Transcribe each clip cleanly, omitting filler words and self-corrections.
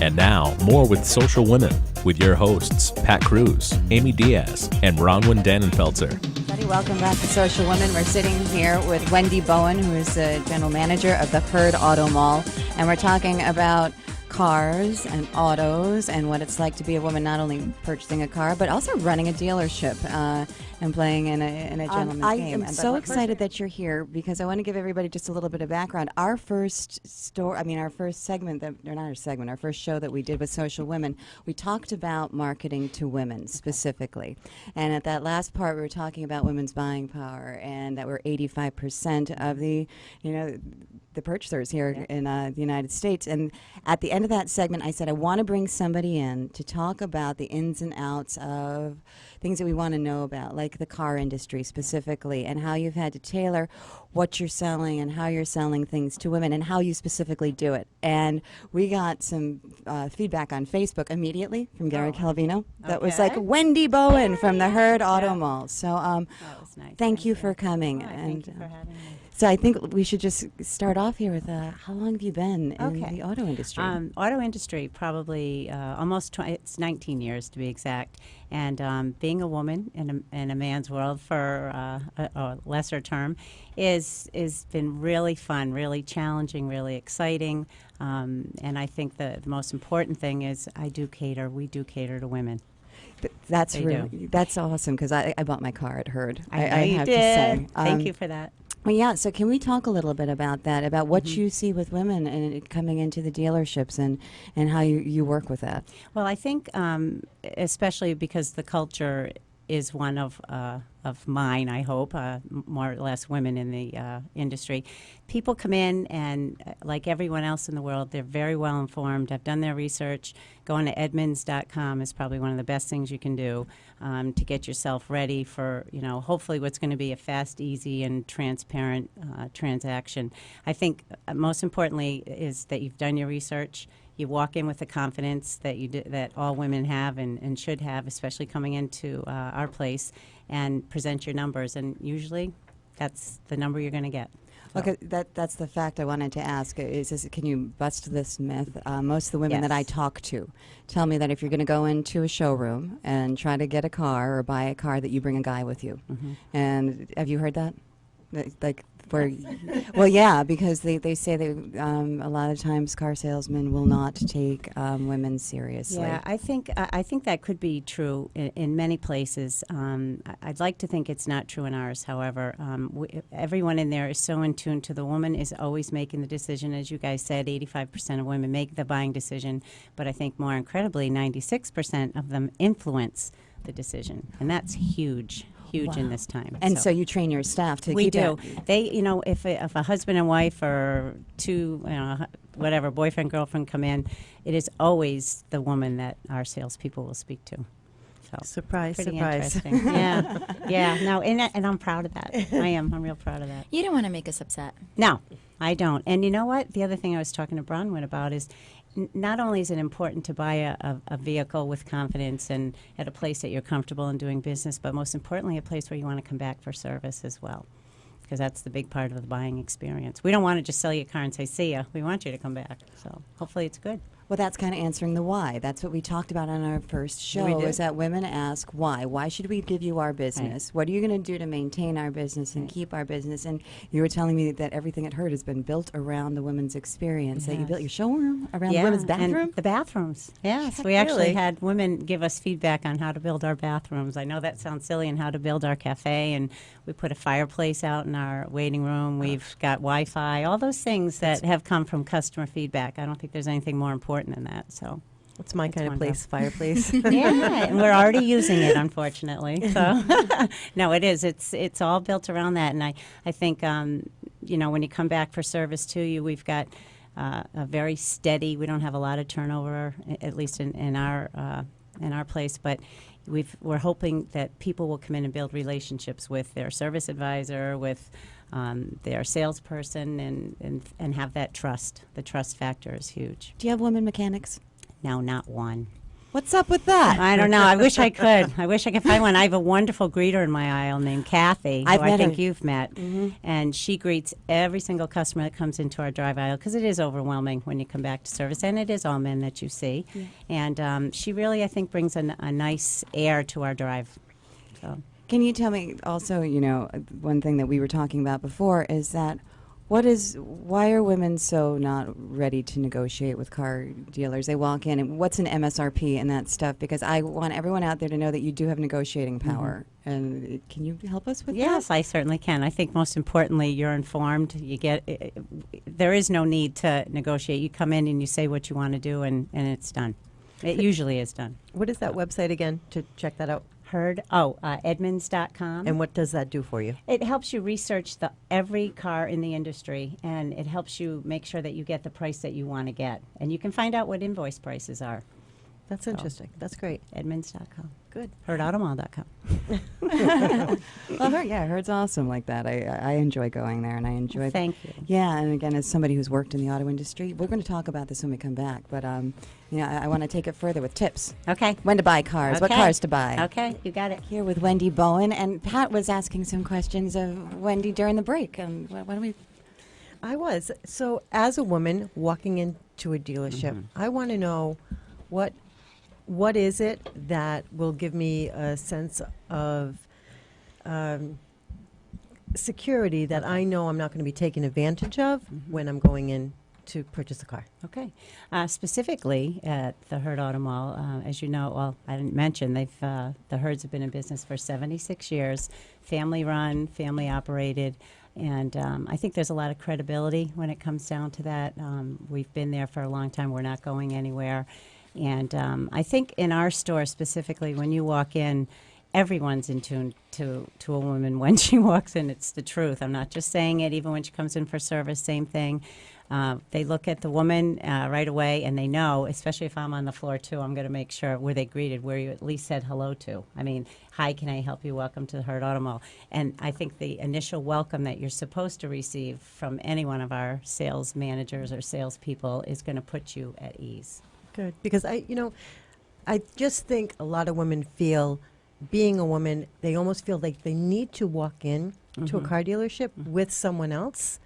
And now, more with Social Women, with your hosts, Pat Cruz, Amy Diaz, and Bronwyn Dannenfelser. Everybody, welcome back to Social Women. We're sitting here with Wendy Bowen, who is the general manager of the Hurd Auto Mall, and we're talking about cars and autos and what it's like to be a woman, not only purchasing a car, but also running a delership and playing in a gentleman's game. I am so excited that you're here because I want to give everybody just a little bit of background. Our first our first segment, our first show that we did with Social Women, we talked about marketing to women specifically. And at that last part, we were talking about women's buying power and that we're 85% of the purchasers here in the United States. And at the end of that segment, I said, I want to bring somebody in to talk about the ins and outs of things that we want to know about, like the car industry specifically, and how you've had to tailor what you're selling and how you're selling things to women and how you specifically do it. And we got some feedback on Facebook immediately from Gary Calvino. That was like Wendy Bowen from the Hurd Auto Mall. So that was nice. thank you for coming. Thank you for having me. So I think we should just start off here with how long have you been in the auto industry? Auto industry, probably it's 19 years to be exact. And being a woman in a man's world for a lesser term is been really fun, really challenging, really exciting. And I think the most important thing is we do cater to women. That's awesome because I bought my car at Hurd. I have did. To say. Thank you for that. Well, yeah, so can we talk a little bit about that, about what you see with women and coming into the dealerships and how you work with that? Well, I think especially because the culture is one of mine, I hope, more or less women in the industry. People come in and, like everyone else in the world, they're very well informed, have done their research. Going to Edmunds.com is probably one of the best things you can do to get yourself ready for, hopefully what's going to be a fast, easy, and transparent transaction. I think most importantly is that you've done your research. You walk in with the confidence that that all women have and should have, especially coming into our place, and present your numbers. And usually, that's the number you're going to get. So. Okay, that's the fact I wanted to ask. Can you bust this myth? Most of the women that I talk to tell me that if you're going to go into a showroom and try to get a car or buy a car, that you bring a guy with you. Mm-hmm. And have you heard that? Well, yeah, because they say that a lot of times car salesmen will not take women seriously. Yeah, I think that could be true in many places. I'd like to think it's not true in ours. However, everyone in there is so in tune to the woman is always making the decision. As you guys said, 85% of women make the buying decision, but I think more incredibly, 96% of them influence the decision, and that's huge. In this time. And so you train your staff to we keep do. it. They, if a husband and wife or two, boyfriend, girlfriend come in, it is always the woman that our salespeople will speak to. So surprise. Interesting. Yeah. No, and I'm proud of that. I am. I'm real proud of that. You don't want to make us upset. No, I don't. And you know what? The other thing I was talking to Bronwyn about is not only is it important to buy a vehicle with confidence and at a place that you're comfortable in doing business, but most importantly, a place where you want to come back for service as well, because that's the big part of the buying experience. We don't want to just sell you a car and say, see ya. We want you to come back. So hopefully it's good. Well, that's kind of answering the why. That's what we talked about on our first show, is that women ask why. Why should we give you our business? Right. What are you going to do to maintain our business and keep our business? And you were telling me that everything at Hurd has been built around the women's experience, that you built your showroom around the women's bathroom? And the bathrooms, yes. We actually had women give us feedback on how to build our bathrooms. I know that sounds silly, and how to build our cafe, and we put a fireplace out in our waiting room. We've got Wi-Fi, all those things that have come from customer feedback. I don't think there's anything more important than that. So it's my kind of place, fireplace. Yeah, and we're already using it, unfortunately. So no, it is. It's all built around that, and I think when you come back for service too, we've got a very steady. We don't have a lot of turnover, at least in our place, but we're hoping that people will come in and build relationships with their service advisor, with their salesperson, and have that trust. The trust factor is huge. Do you have women mechanics? No, not one. What's up with that? I don't know. I wish I could. I wish I could find one. I have a wonderful greeter in my aisle named Kathy, I've who I met think her. you've met. And she greets every single customer that comes into our drive aisle because it is overwhelming when you come back to service, and it is all men that you see. And she really, I think, brings a nice air to our drive. So. Can you tell me also, one thing that we were talking about before is that why are women so not ready to negotiate with car dealers? They walk in, and what's an MSRP and that stuff? Because I want everyone out there to know that you do have negotiating power. And can you help us with that? Yes, I certainly can. I think most importantly, you're informed. There is no need to negotiate. You come in and you say what you want to do, and it's done. It usually is done. What is that website again to check that out? Edmunds.com. And what does that do for you? It helps you research every car in the industry, and it helps you make sure that you get the price that you want to get. And you can find out what invoice prices are. That's interesting. That's great. Edmunds.com. Good. HurdAutomall.com. Well, Hurd's awesome like that. I enjoy going there, and I enjoy. Thank you. Yeah, and again, as somebody who's worked in the auto industry, we're going to talk about this when we come back. But I want to take it further with tips. Okay. When to buy cars, what Okay. cars to buy. Okay, you got it. Here with Wendy Bowen, and Pat was asking some questions of Wendy during the break. What do we? I was. So as a woman walking into a dealership, I want to know what is it that will give me a sense of security that I know I'm not going to be taken advantage of when I'm going in to purchase a car. Okay. Specifically at the Hurd Auto Mall, as you know, well, I didn't mention, the Hurds have been in business for 76 years, family run, family operated, and I think there's a lot of credibility when it comes down to that. We've been there for a long time. We're not going anywhere. And I think in our store specifically, when you walk in, everyone's in tune to a woman when she walks in. It's the truth. I'm not just saying it. Even when she comes in for service, same thing. They look at the woman right away, and they know, especially if I'm on the floor too, I'm going to make sure where they greeted, where you at least said hello to. I mean, hi, can I help you? Welcome to the Hurd Auto Mall. And I think the initial welcome that you're supposed to receive from any one of our sales managers or salespeople is going to put you at ease. Good. Because I just think a lot of women feel, being a woman, they almost feel like they need to walk in to a car dealership with someone else,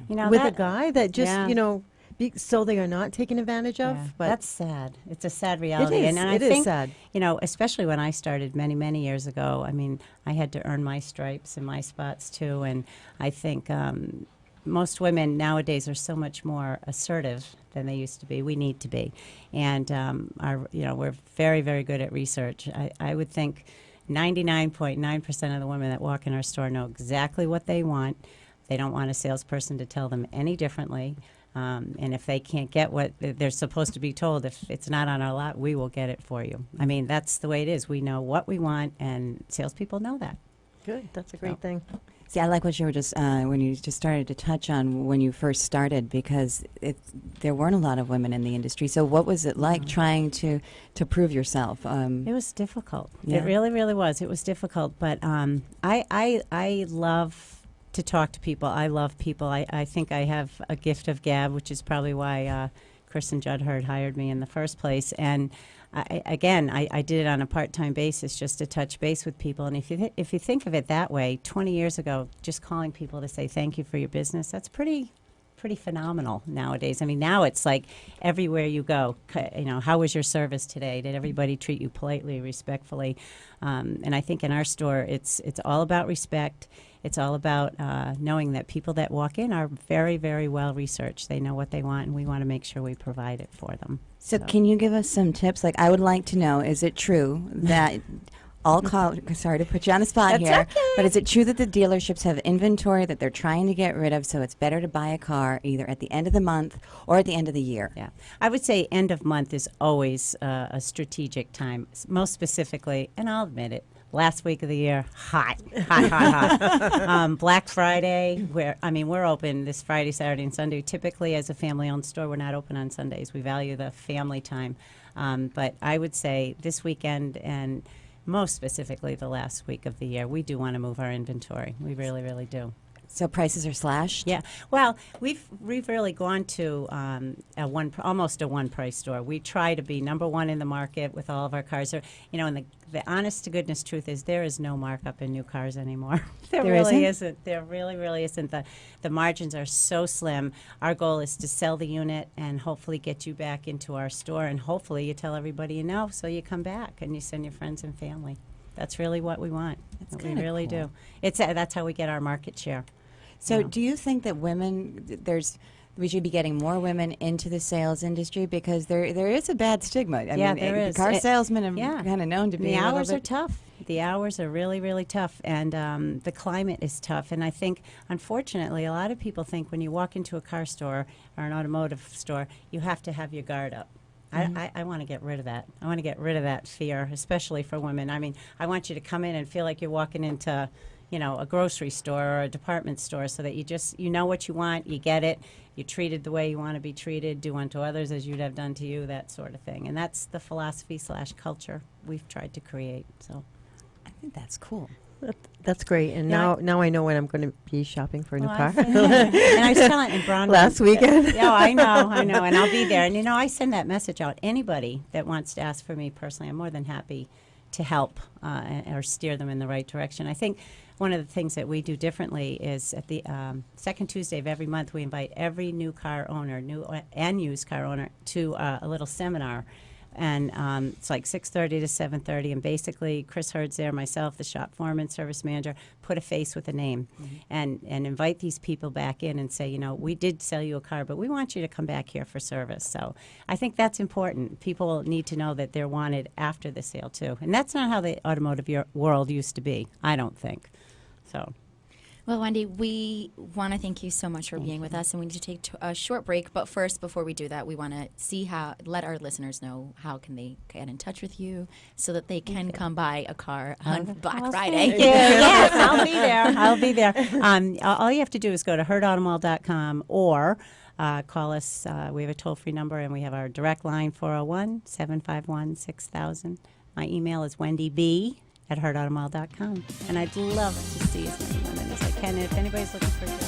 with a guy that just, so they are not taken advantage of. Yeah, but that's sad. It's a sad reality. It is. And I It is think, sad. especially when I started many, many years ago, I mean, I had to earn my stripes and my spots too. And I think most women nowadays are so much more assertive than they used to be. We need to be. And we're very, very good at research. I would think 99.9% of the women that walk in our store know exactly what they want. They don't want a salesperson to tell them any differently. And if they can't get what they're supposed to be told, if it's not on our lot, we will get it for you. I mean, that's the way it is. We know what we want, and salespeople know that. Good. That's a great thing. See, I like what you were just when you just started to touch on when you first started, because there weren't a lot of women in the industry. So what was it like trying to prove yourself? It was difficult. Yeah. It really, really was. It was difficult. But I love to talk to people. I love people. I think I have a gift of gab, which is probably why Chris and Judd Hurd hired me in the first place. And I did it on a part-time basis just to touch base with people. And if you think of it that way, 20 years ago, just calling people to say thank you for your business, that's pretty phenomenal nowadays. I mean, now it's like everywhere you go, how was your service today? Did everybody treat you politely, respectfully? And I think in our store, it's all about respect. It's all about knowing that people that walk in are very, very well researched. They know what they want, and we want to make sure we provide it for them. So can you give us some tips? Like, I would like to know, is it true that sorry to put you on the spot That's here, okay. but is it true that the dealerships have inventory that they're trying to get rid of, so it's better to buy a car either at the end of the month or at the end of the year? Yeah, I would say end of month is always a strategic time, most specifically, and I'll admit it, last week of the year, hot. Black Friday, we're open this Friday, Saturday, and Sunday. Typically, as a family-owned store, we're not open on Sundays. We value the family time. But I would say this weekend and most specifically the last week of the year, we do want to move our inventory. We really, really do. So prices are slashed? Yeah. Well, we've really gone to almost a one price store. We try to be number one in the market with all of our cars. And the honest to goodness truth is there is no markup in new cars anymore. There really isn't. There really isn't. The margins are so slim. Our goal is to sell the unit and hopefully get you back into our store, and hopefully you tell everybody you know, so you come back and you send your friends and family. That's really what we want. That's We kinda really cool. do. That's how we get our market share. So Yeah. do you think that we should be getting more women into the sales industry, because there is a bad stigma? I Yeah, mean, there is. Car salesmen are yeah. kind of known to be The a little hours are bit- tough. The hours are really, really tough, and the climate is tough. And I think, unfortunately, a lot of people think when you walk into a car store or an automotive store, you have to have your guard up. I want to get rid of that. I want to get rid of that fear, especially for women. I mean, I want you to come in and feel like you're walking into, a grocery store or a department store, so that you know what you want, you get it, you're treated the way you want to be treated, do unto others as you'd have done to you, that sort of thing. And that's the philosophy/culture we've tried to create. So I think that's cool. That's great. And Yeah, now I know when I'm going to be shopping for a new Well, car. and I was telling in Bronwyn Last weekend. Yeah, I know, and I'll be there. And I send that message out. Anybody that wants to ask for me personally, I'm more than happy to help or steer them in the right direction. I think one of the things that we do differently is at the second Tuesday of every month, we invite every new car owner, new and used car owner, to a little seminar. And it's like 6:30 to 7:30, and basically Chris Hurd's there, myself, the shop foreman, service manager, put a face with a name, and invite these people back in and say, we did sell you a car, but we want you to come back here for service. So I think that's important. People need to know that they're wanted after the sale too, and that's not how the automotive world used to be, I don't think. So. Well, Wendy, we want to thank you so much for being with us, and we need to take a short break. But first, before we do that, we want to let our listeners know how can they get in touch with you so that they can come buy a car on Black Friday. Thank you. Yes, I'll be there. I'll be there. All you have to do is go to hurdautomall.com or call us. We have a toll-free number, and we have our direct line, 401-751-6000. My email is wendyb@hurdautomall.com. And I'd love to see as many women as I can. And if anybody's looking for a job.